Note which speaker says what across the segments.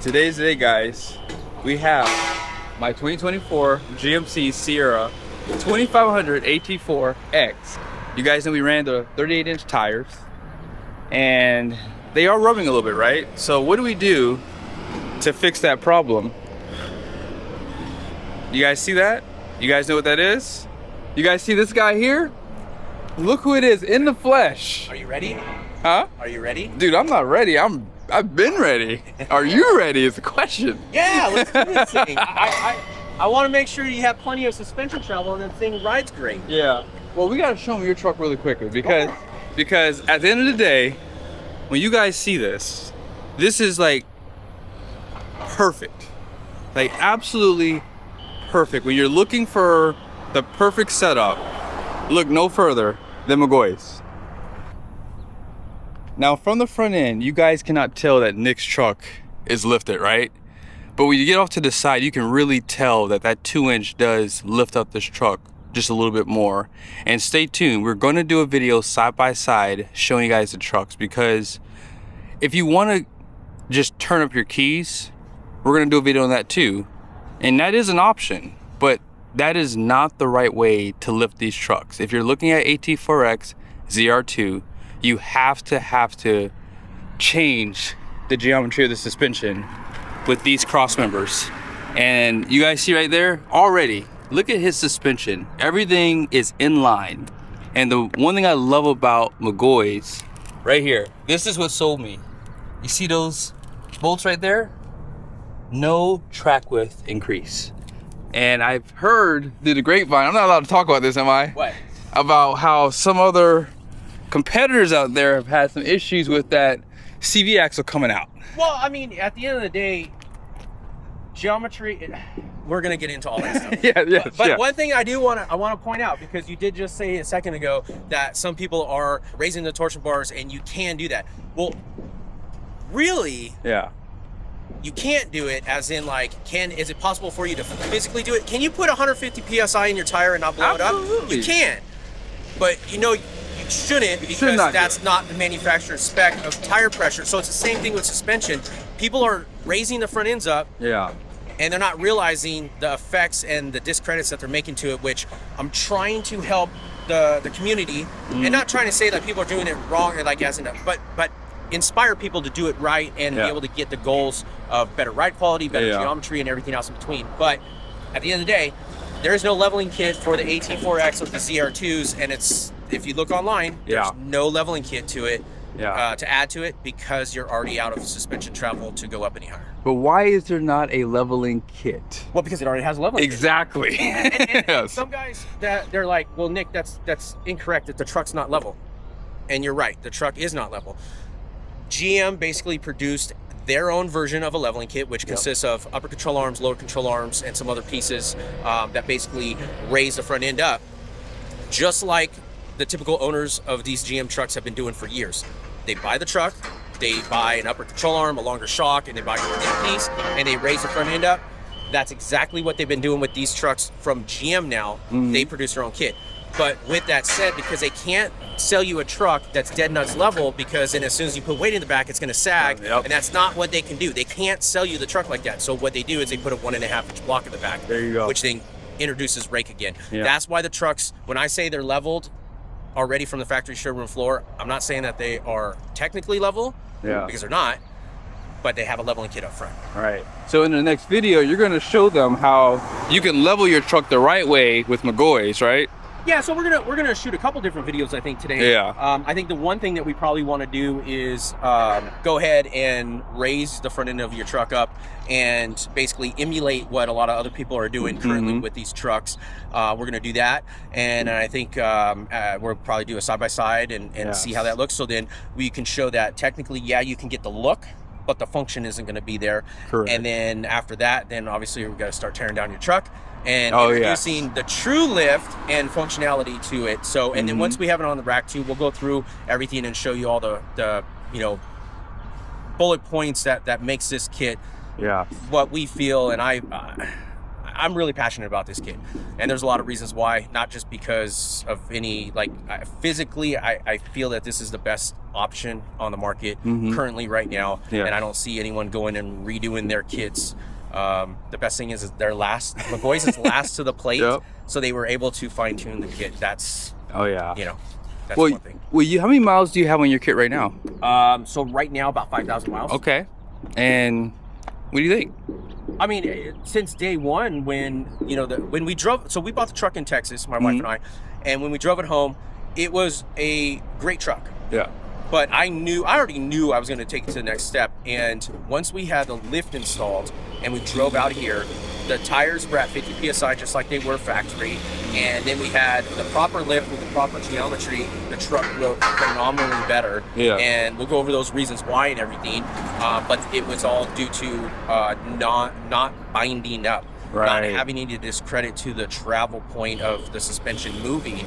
Speaker 1: Today's the day, guys. We have my 2024 GMC Sierra 2500 AT4X. You guys know we ran the 38-inch tires and they are rubbing a little bit, right? So what do we do to fix that problem? You guys see that? You guys know what that is? You guys see this guy here? Look who it is in the flesh.
Speaker 2: Are you ready?
Speaker 1: Huh?
Speaker 2: Are you ready?
Speaker 1: Dude, I'm not ready. I've been ready. Are you ready is the question.
Speaker 2: Yeah, let's do this thing. I want to make sure you have plenty of suspension travel and the thing rides great.
Speaker 1: Yeah. Well, we gotta show them your truck really quickly because at the end of the day, when you guys see this, this is like perfect. Like absolutely perfect. When you're looking for the perfect setup, look no further than Magoy's. Now from the front end, you guys cannot tell that Nick's truck is lifted, right? But when you get off to the side, you can really tell that that 2-inch does lift up this truck just a little bit more. And stay tuned, we're gonna do a video side by side showing you guys the trucks, because if you wanna just turn up your keys, we're gonna do a video on that too. And that is an option, but that is not the right way to lift these trucks. If you're looking at AT4X ZR2, you have to change the geometry of the suspension with these cross members. And you guys see right there already, look at his suspension. Everything is in line. And the one thing I love about Magoy's right here, this is what sold me. You see those bolts right there? No track width increase. And I've heard through the grapevine, I'm not allowed to talk about this, am I?
Speaker 2: What?
Speaker 1: About how some other competitors out there have had some issues with that CV axle coming out.
Speaker 2: Well, I mean, at the end of the day, geometry, we're gonna get into all that stuff. But one thing I want to point out, because you did just say a second ago that some people are raising the torsion bars and you can do that. Well, really, you can't do it, as in like, is it possible for you to physically do it? Can you put 150 PSI in your tire and not blow it up? You can, but you know, you shouldn't, because that's not the manufacturer's spec of tire pressure. So it's the same thing with suspension. People are raising the front ends up, and they're not realizing the effects and the discredits that they're making to it, which I'm trying to help the community, and not trying to say that people are doing it wrong, or like as in, but inspire people to do it right and be able to get the goals of better ride quality, better geometry, and everything else in between. But at the end of the day, there is no leveling kit for the AT4X with the ZR2s, and it's, if you look online, there's no leveling kit to it to add to it, because you're already out of suspension travel to go up any higher.
Speaker 1: But why is there not a leveling kit?
Speaker 2: Well, because it already has a leveling
Speaker 1: exactly.
Speaker 2: kit. And some guys, they're like, well, Nick, that's incorrect, that the truck's not level. And you're right, the truck is not level. GM basically produced their own version of a leveling kit, which consists of upper control arms, lower control arms, and some other pieces that basically raise the front end up, just like the typical owners of these GM trucks have been doing for years. They buy the truck, they buy an upper control arm, a longer shock, and they buy a piece, and they raise the front end up. That's exactly what they've been doing with these trucks from GM now. They produce their own kit. But with that said, because they can't sell you a truck that's dead nuts level, because then as soon as you put weight in the back, it's going to sag, and that's not what they can do. They can't sell you the truck like that. So what they do is they put a 1.5-inch block in the back, which then introduces rake again. That's why the trucks, when I say they're leveled already from the factory showroom floor, I'm not saying that they are technically level, because they're not, but they have a leveling kit up front.
Speaker 1: All right. So in the next video, you're going to show them how you can level your truck the right way with Magoy's, right?
Speaker 2: Yeah, so we're gonna shoot a couple different videos, I think, today. I think the one thing that we probably want to do is go ahead and raise the front end of your truck up and basically emulate what a lot of other people are doing currently with these trucks. We're gonna do that, and I think we'll probably do a side-by-side and see how that looks. So then we can show that technically, you can get the look, but the function isn't gonna be there. And then after that, then obviously we've got to start tearing down your truck and introducing the true lift and functionality to it. So, and then once we have it on the rack too, we'll go through everything and show you all the you know, bullet points that makes this kit what we feel. And I'm really passionate about this kit, and there's a lot of reasons why. Not just because of any physically, I feel that this is the best option on the market currently right now, and I don't see anyone going and redoing their kits. The best thing is they're last. Magoy's is last to the plate, so they were able to fine tune the kit. That's that's one thing.
Speaker 1: Well, how many miles do you have on your kit right now?
Speaker 2: So right now about 5,000 miles.
Speaker 1: Okay, and what do you think?
Speaker 2: I mean, since day one, when when we drove, so we bought the truck in Texas, my wife and I, and when we drove it home, it was a great truck.
Speaker 1: Yeah.
Speaker 2: But I already knew I was going to take it to the next step. And once we had the lift installed and we drove out here, the tires were at 50 PSI, just like they were factory. And then we had the proper lift with the proper geometry. The truck looked phenomenally better. Yeah. And we'll go over those reasons why and everything. But it was all due to not binding up. Right. Not having any discredit to the travel point of the suspension moving.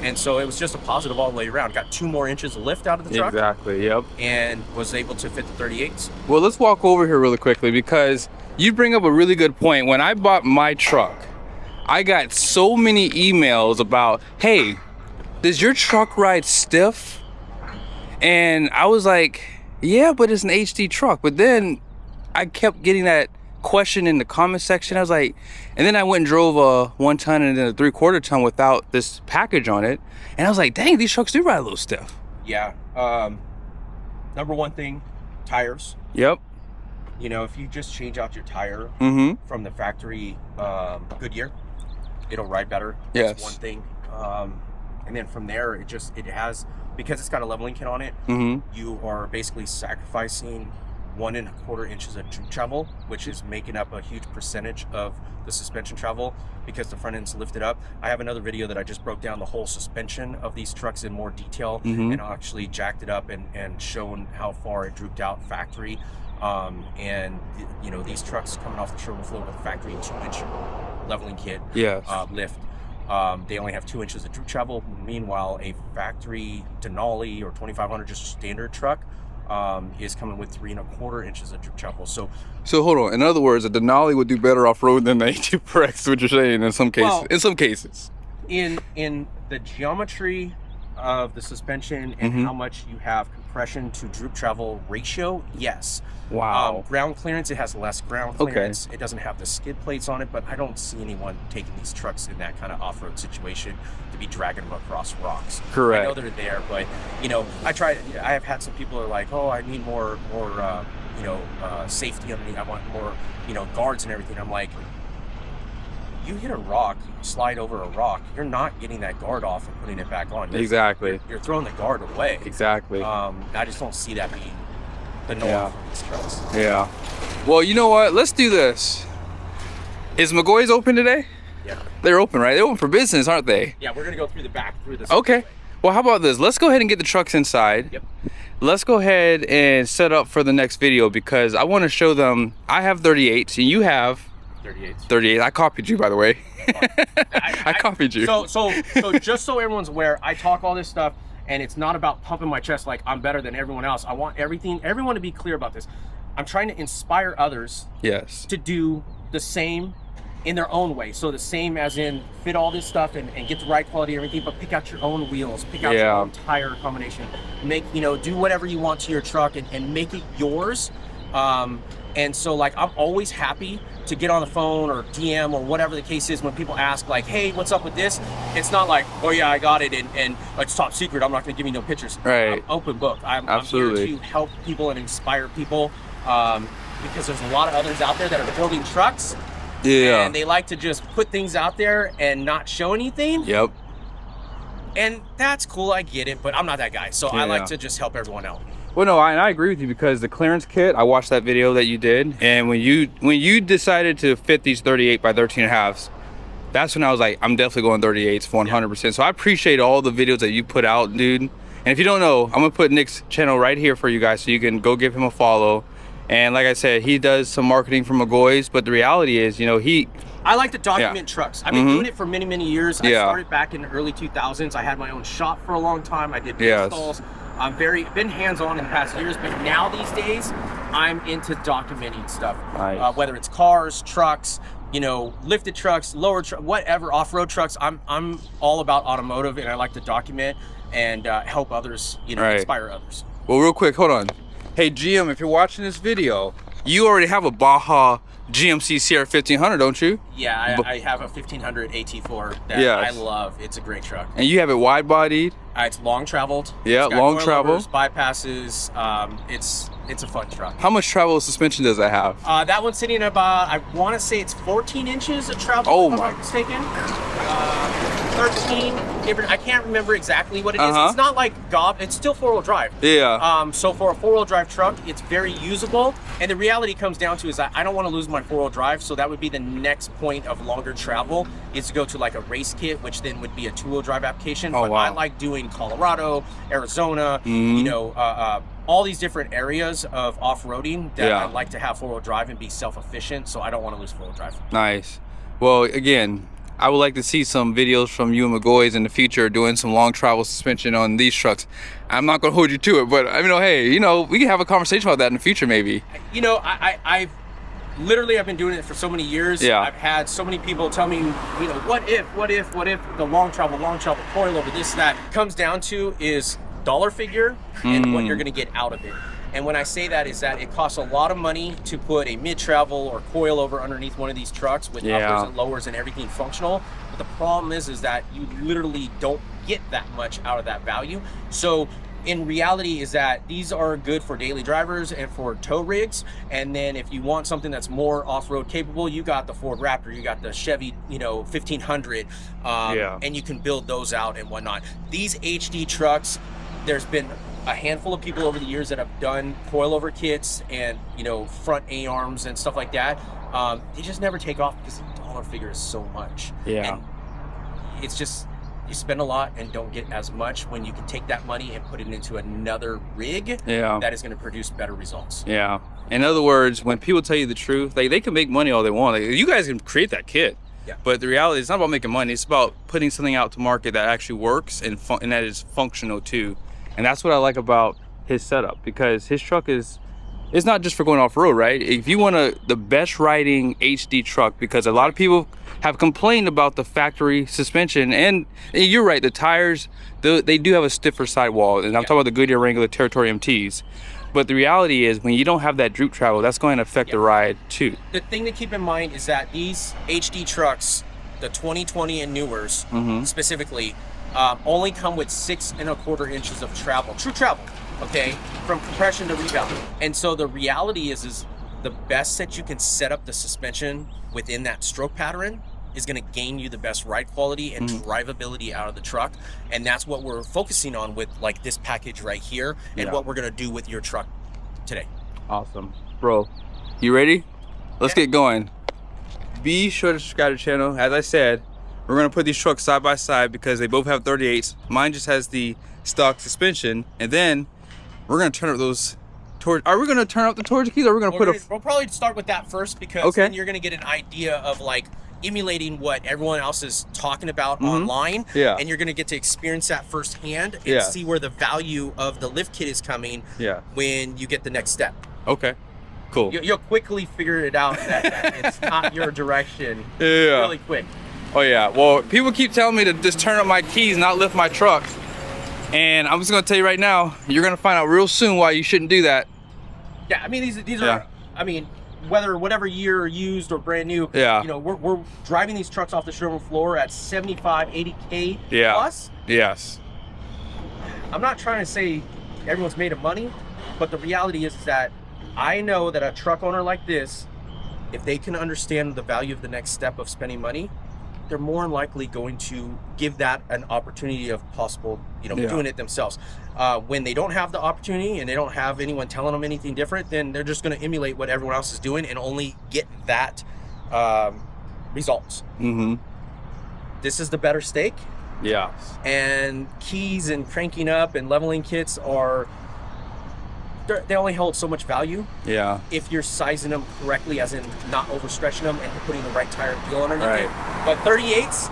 Speaker 2: And so it was just a positive all the way around. Got 2 more inches of lift out of the truck.
Speaker 1: Exactly, yep.
Speaker 2: And was able to fit the 38s.
Speaker 1: Well, let's walk over here really quickly because you bring up a really good point. When I bought my truck, I got so many emails about, hey, does your truck ride stiff? And I was like, yeah, but it's an HD truck. But then I kept getting that question in the comment section. I was like, and then I went and drove a 1 ton and then a 3/4 ton without this package on it, and I was like, dang, these trucks do ride a little stiff.
Speaker 2: Yeah. Number one thing, tires.
Speaker 1: Yep.
Speaker 2: If you just change out your tire from the factory Goodyear, it'll ride better. That's one thing. And then from there, it has, because it's got a leveling kit on it, you are basically sacrificing 1 1/4 inches of droop travel, which is making up a huge percentage of the suspension travel because the front end's lifted up. I have another video that I just broke down the whole suspension of these trucks in more detail and actually jacked it up and shown how far it drooped out factory. And these trucks coming off the showroom floor with a factory 2-inch leveling kit lift. They only have 2 inches of droop travel. Meanwhile, a factory Denali or 2500, just a standard truck, is coming with 3 1/4 inches of droop travel. So
Speaker 1: hold on. In other words, a Denali would do better off road than the A2RX, what you're saying in some cases. Well, in some cases.
Speaker 2: In the geometry of the suspension and how much you have compression to droop travel ratio, yes.
Speaker 1: Wow.
Speaker 2: Ground clearance, it has less ground clearance. It doesn't have the skid plates on it, but I don't see anyone taking these trucks in that kind of off-road situation to be dragging them across rocks.
Speaker 1: Correct.
Speaker 2: I know they're there, but I have had some people are like, oh, I need more safety underneath. I want more, guards and everything. I'm like, you hit a rock, slide over a rock, you're not getting that guard off and putting it back on.
Speaker 1: Exactly.
Speaker 2: You're throwing the guard away.
Speaker 1: Exactly.
Speaker 2: I just don't see that being the norm for these trucks.
Speaker 1: Yeah. Well, you know what? Let's do this. Is Magoy's open today?
Speaker 2: Yeah.
Speaker 1: They're open, right? They're open for business, aren't they?
Speaker 2: Yeah, we're going to go through the back, through this.
Speaker 1: Okay. Well, how about this? Let's go ahead and get the trucks inside.
Speaker 2: Yep.
Speaker 1: Let's go ahead and set up for the next video because I want to show them. I have 38s and you have 38. I copied you, by the way. I copied you.
Speaker 2: So just so everyone's aware, I talk all this stuff, and it's not about pumping my chest like I'm better than everyone else. I want everyone to be clear about this. I'm trying to inspire others to do the same in their own way. So the same as in fit all this stuff and get the right quality and everything, but pick out your own wheels, pick out your own tire combination, make, do whatever you want to your truck and make it yours. And so I'm always happy to get on the phone or DM or whatever the case is when people ask like, hey, what's up with this? It's not like, oh yeah, I got it and it's top secret. I'm not gonna give you no pictures.
Speaker 1: Right.
Speaker 2: I'm open book. I'm here to help people and inspire people because there's a lot of others out there that are building trucks. Yeah. And they like to just put things out there and not show anything.
Speaker 1: Yep.
Speaker 2: And that's cool, I get it, but I'm not that guy. So I like to just help everyone out.
Speaker 1: Well, no, I agree with you because the clearance kit, I watched that video that you did, and when you decided to fit these 38 by 13.5s, that's when I was like, I'm definitely going 38s for 100%. So I appreciate all the videos that you put out, dude. And if you don't know, I'm gonna put Nick's channel right here for you guys so you can go give him a follow. And like I said, he does some marketing for Magoy's, but the reality is,
Speaker 2: I like to document trucks. I've been doing it for many, many years. I started back in the early 2000s. I had my own shop for a long time. I did installs. I've been hands-on in the past years, but now these days, I'm into documenting stuff.
Speaker 1: Nice.
Speaker 2: Whether it's cars, trucks, you know, lifted trucks, lower whatever, off-road trucks. I'm all about automotive, and I like to document and help others, you know, inspire others.
Speaker 1: Well, real quick, hold on. Hey, GM, if you're watching this video, you already have a Baja GMC Sierra 1500, don't you?
Speaker 2: Yeah, I have a 1500 AT4 that I love. It's a great truck.
Speaker 1: And you have it wide-bodied?
Speaker 2: It's long traveled.
Speaker 1: Yeah, long travel.
Speaker 2: Bypasses. It's a fun truck.
Speaker 1: How much travel suspension does that have?
Speaker 2: That one's sitting at about, I want to say it's 14 inches of travel.
Speaker 1: Oh
Speaker 2: if
Speaker 1: my!
Speaker 2: I'm not mistaken. 13 different. I can't remember exactly what it is. It's not like gob. It's still 4-wheel drive.
Speaker 1: Yeah.
Speaker 2: So for a 4-wheel drive truck, it's very usable. And the reality comes down to is that I don't want to lose my 4-wheel drive. So that would be the next point of longer travel, is to go to like a race kit, which then would be a 2-wheel drive application.
Speaker 1: Oh,
Speaker 2: but I like doing Colorado, Arizona, you know, all these different areas of off-roading that I like to have 4-wheel drive and be self-efficient. So I don't want to lose 4-wheel drive. Nice.
Speaker 1: Well, again, I would like to see some videos from you and Magoy's in the future doing some long travel suspension on these trucks. I'm not going to hold you to it, but I mean, hey, you know, we can have a conversation about that in the future, maybe.
Speaker 2: You know, I've been doing it for so many years.
Speaker 1: Yeah.
Speaker 2: I've had so many people tell me, you know, what if the long travel coilover, this, that. Comes down to is dollar figure and what you're going to get out of it. And when I say that, is that it costs a lot of money to put a mid-travel or coilover underneath one of these trucks with uppers and lowers and everything functional. But the problem is that you literally don't get that much out of that value. So in reality is that these are good for daily drivers and for tow rigs. And then if you want something that's more off-road capable, you got the Ford Raptor, you got the Chevy, you know, 1500, and you can build those out and whatnot. These HD trucks, there's been a handful of people over the years that have done coilover kits and, you know, front A-arms and stuff like that. They just never take off because the dollar figure is so much.
Speaker 1: Yeah.
Speaker 2: And it's just, you spend a lot and don't get as much when you can take that money and put it into another rig that is going to produce better results.
Speaker 1: Yeah. In other words, when people tell you the truth, they can make money all they want. Like, you guys can create that kit.
Speaker 2: Yeah.
Speaker 1: But the reality is, it's not about making money. It's about putting something out to market that actually works and that is functional too. And that's what I like about his setup, because his truck it's not just for going off-road, right? If you want the best riding HD truck, because a lot of people have complained about the factory suspension, and you're right, the tires, they do have a stiffer sidewall, and I'm talking about the Goodyear Wrangler Territory MTs. But the reality is, when you don't have that droop travel, that's going to affect the ride too.
Speaker 2: The thing to keep in mind is that these HD trucks, the 2020 and newers specifically, only come with 6 1/4 inches of travel, true travel, okay, from compression to rebound. And so the reality is the best that you can set up the suspension within that stroke pattern is going to gain you the best ride quality and drivability out of the truck. And that's what we're focusing on with like this package right here, and what we're going to do with your truck today.
Speaker 1: Awesome. Bro, you ready? Let's get going. Be sure to subscribe to the channel. As I said, we're going to put these trucks side by side because they both have 38s. Mine just has the stock suspension. And then we're going to turn up those torch. Are we going to turn up the torch keys, or are we going to
Speaker 2: we'll probably start with that first, because then you're going to get an idea of like emulating what everyone else is talking about online.
Speaker 1: Yeah.
Speaker 2: And you're going to get to experience that firsthand and see where the value of the lift kit is coming when you get the next step.
Speaker 1: Okay. Cool.
Speaker 2: You'll quickly figure it out that it's not your direction. Really quick.
Speaker 1: Oh yeah, well, people keep telling me to just turn up my keys, not lift my truck. And I'm just gonna tell you right now, you're gonna find out real soon why you shouldn't do that.
Speaker 2: Yeah, I mean, these are, I mean, whatever year used or brand new, you know, we're driving these trucks off the showroom floor at 75, 80K plus.
Speaker 1: Yes.
Speaker 2: I'm not trying to say everyone's made of money, but the reality is that I know that a truck owner like this, if they can understand the value of the next step of spending money, they're more than likely going to give that an opportunity of possible, you know, doing it themselves. When they don't have the opportunity and they don't have anyone telling them anything different, then they're just going to emulate what everyone else is doing and only get that results. This is the better steak.
Speaker 1: Yeah.
Speaker 2: And keys and cranking up and leveling kits are, they only hold so much value. Yeah. If you're sizing them correctly, as in not overstretching them and putting the right tire feel underneath it. But 38s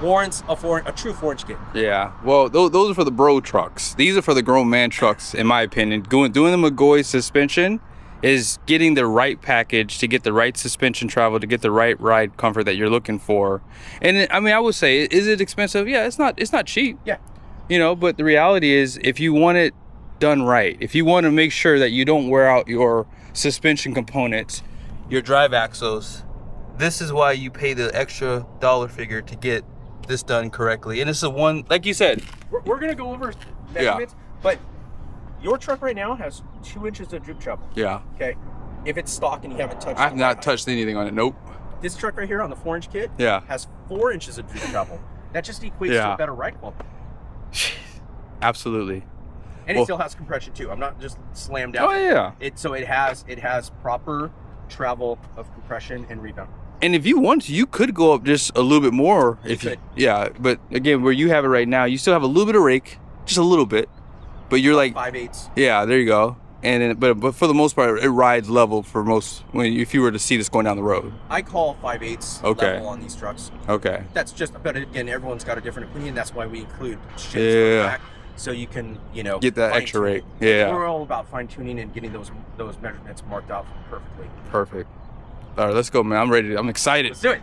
Speaker 2: warrants a true 4-inch kit. Yeah.
Speaker 1: Well, those are for the bro trucks. These are for the grown man trucks, in my opinion. Doing the Magoy suspension is getting the right package to get the right suspension travel, to get the right ride comfort that you're looking for. And I mean, I would say, is it expensive? Yeah, it's not cheap.
Speaker 2: Yeah.
Speaker 1: You know, but the reality is, if you want it done right, if you want to make sure that you don't wear out your suspension components, your drive axles, this is why you pay the extra dollar figure to get this done correctly. And it's the one, like you said,
Speaker 2: we're gonna go over measurements, but your truck right now has 2 inches of droop travel.
Speaker 1: Yeah.
Speaker 2: Okay. If it's stock and you haven't touched it.
Speaker 1: I've not touched anything on it. Nope.
Speaker 2: This truck right here on the 4-inch kit has 4 inches of droop travel. That just equates to a better ride quality.
Speaker 1: Absolutely.
Speaker 2: And it still has compression too. I'm not just slammed down.
Speaker 1: Oh yeah.
Speaker 2: So it has proper travel of compression and rebound.
Speaker 1: And if you want to, you could go up just a little bit more. Yeah, but again, where you have it right now, you still have a little bit of rake, just a little bit. But you're like
Speaker 2: 5/8. Yeah,
Speaker 1: there you go. And then, but for the most part, it rides level for most. If you were to see this going down the road,
Speaker 2: I call 5/8 level on these trucks.
Speaker 1: Okay.
Speaker 2: That's just. But again, everyone's got a different opinion. That's why we include shifts on the back, so you can get that extra rake. Yeah. We're all about fine tuning and getting those measurements marked out perfectly.
Speaker 1: Perfect. All right, let's go, man. I'm ready. I'm excited.
Speaker 2: Let's do it.